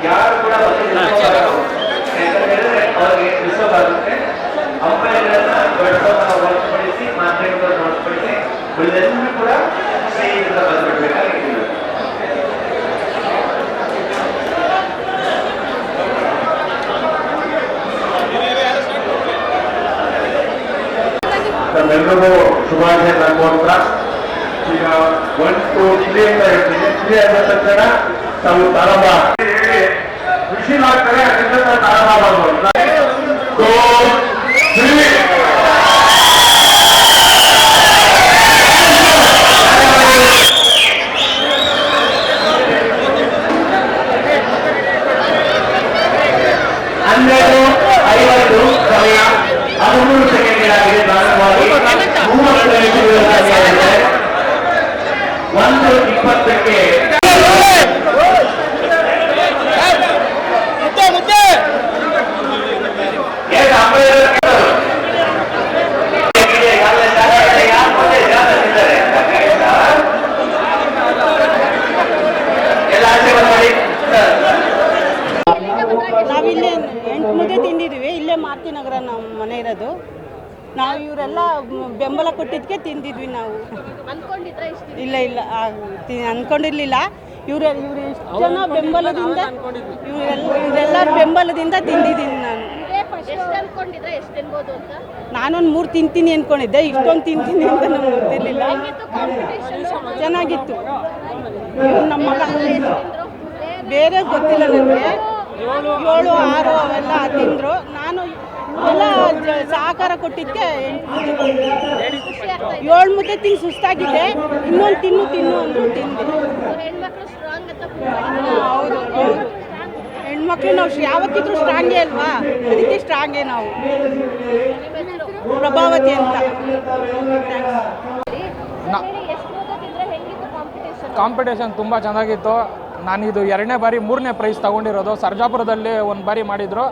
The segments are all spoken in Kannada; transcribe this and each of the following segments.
ಯಾರು ಕೂಡ ವಿಶ್ವವಾಗುತ್ತೆ ಅಂಪೈರ್ಗಳನ್ನ ಹೊರತುಪಡಿಸಿ ಮಾಧ್ಯಮಗಳನ್ನು ಹೊರತುಪಡಿಸಿ ಉಳಿದೆಲ್ಲರೂ ಕೂಡ ಸ್ನೇಹಿತರಿಂದ ಬಂದ್ಬಿಡ್ಬೇಕಾಗಿತ್ತು. ನಮ್ಮೆಲ್ಲರಿಗೂ ಶುಭಾಶಯ ನಗೋಸ್ಕರ ಈಗ 1 2 3 ಅಂತ ಹೇಳ್ತೀನಿ. 3 ಆದ ತಕ್ಷಣ ತಾವು ಪ್ರಾರಂಭ ವಿಷಯ ಆಗ್ತಾರೆ. ಅದರಿಂದ ಪ್ರಾರಂಭ ಮಾಡ್ಬೋದು. 2 3 12:50 ಸಮಯ 13 ಸೆಕೆಂಡ್ಗಳಾಗಿದೆ. ಪ್ರಾರಂಭವಾಗಿ 1:20ಕ್ಕೆ ನಾವಿಲ್ಲೇ 8 ಮುದ್ದೆ ತಿಂದಿದ್ದೀವಿ. ಇಲ್ಲೇ ಮಾರುತಿನಗರ ನಮ್ಮ ಮನೆ ಇರೋದು. ನಾವು ಇವರೆಲ್ಲ ಬೆಂಬಲ ಕೊಟ್ಟಿದ್ದಕ್ಕೆ ತಿಂದಿದ್ವಿ. ನಾವು ಇಲ್ಲ ಇಲ್ಲ ಅಂದ್ಕೊಂಡಿರ್ಲಿಲ್ಲ. ಇಷ್ಟು ಜನ ಬೆಂಬಲದಿಂದ ಇವರೆಲ್ಲರ ಬೆಂಬಲದಿಂದ ತಿಂದಿದ್ದೀನಿ ನಾನು. ನಾನೊಂದು 3 ತಿಂತೀನಿ ಅಂದ್ಕೊಂಡಿದ್ದೆ. ಇಷ್ಟೊಂದು ತಿಂತೀನಿ ಅಂತ ನಮ್ಗೆ ಗೊತ್ತಿರಲಿಲ್ಲ. ಚೆನ್ನಾಗಿತ್ತು. ನಮ್ಮ ಮಗ ಬೇರೆ ಗೊತ್ತಿಲ್ಲ ನನಗೆ. 7 6 ಅವೆಲ್ಲ ತಿಂದರು. ನಾನು ಎಲ್ಲ ಸಹಕಾರ ಕೊಟ್ಟಿದ್ದಕ್ಕೆ 7 ಮುದ್ದೆ ತಿಂದು ಸುಸ್ತಾಗಿದ್ದೆ. ಇನ್ನೊಂದು ತಿನ್ನು ಅಂದರು. ತಿಂದೆ. ಹೌದು ಹೌದು. ಹೆಣ್ಮಕ್ಳು ನಾವು ಯಾವತ್ತಿದ್ರೂ ಸ್ಟ್ರಾಂಗೇ ಅಲ್ವಾ? ಅದಕ್ಕೆ ಸ್ಟ್ರಾಂಗೇ ನಾವು. ಪ್ರಭಾವತಿ ಅಂತ. ಕಾಂಪಿಟೇಷನ್ ತುಂಬ ಚೆನ್ನಾಗಿತ್ತು. ನಾನಿದು 2ನೇ ಬಾರಿ 3ನೇ ಪ್ರೈಸ್ ತಗೊಂಡಿರೋದು. ಸರ್ಜಾಪುರದಲ್ಲಿ 1 ಬಾರಿ ಮಾಡಿದ್ರು.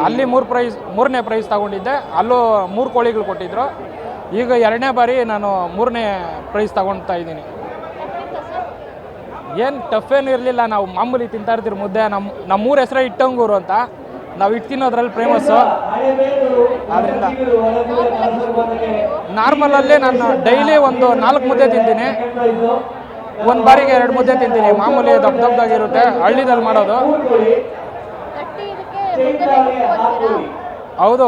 ಅಲ್ಲಿ 3ನೇ ಪ್ರೈಸ್ ತಗೊಂಡಿದ್ದೆ. ಅಲ್ಲೂ 3 ಕೋಳಿಗಳು ಕೊಟ್ಟಿದ್ರು. ಈಗ 2ನೇ ಬಾರಿ ನಾನು 3ನೇ ಪ್ರೈಸ್ ತಗೊಳ್ತಾ ಇದ್ದೀನಿ. ಏನು ಟಫ್ ಏನು ಇರಲಿಲ್ಲ. ನಾವು ಮಾಮೂಲಿ ತಿಂತಾ ಇರ್ತೀವಿ ಮುದ್ದೆ. ನಮ್ಮೂರ ಹೆಸರೇ ಇಟ್ಟಂಗೂರು ಅಂತ. ನಾವು ಇಟ್ಟು ತಿನ್ನೋದ್ರಲ್ಲಿ ಫೇಮಸ್ಸು. ಆದ್ದರಿಂದ ನಾರ್ಮಲಲ್ಲಿ ನಾನು ಡೈಲಿ ಒಂದು 4 ಮುದ್ದೆ ತಿಂತೀನಿ. 1 ಬಾರಿಗೆ 2 ಮುದ್ದೆ ತಿಂತೀನಿ. ಮಾಮೂಲಿ ದಪ್ಪದಾಗಿರುತ್ತೆ. ಹಳ್ಳಿದಲ್ಲಿ ಮಾಡೋದು. ಹೌದು.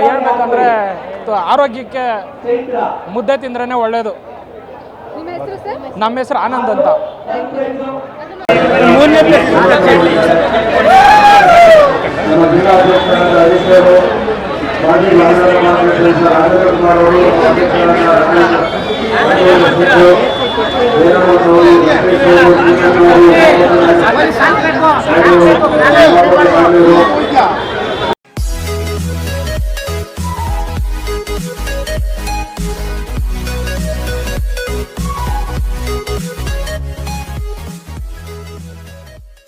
ಹೇಳ್ಬೇಕಂದ್ರೆ ಆರೋಗ್ಯಕ್ಕೆ ಮುದ್ದೆ ತಿಂದ್ರೇ ಒಳ್ಳೆಯದು. ನಮ್ಮ ಹೆಸರು ಆನಂದ್ ಅಂತ.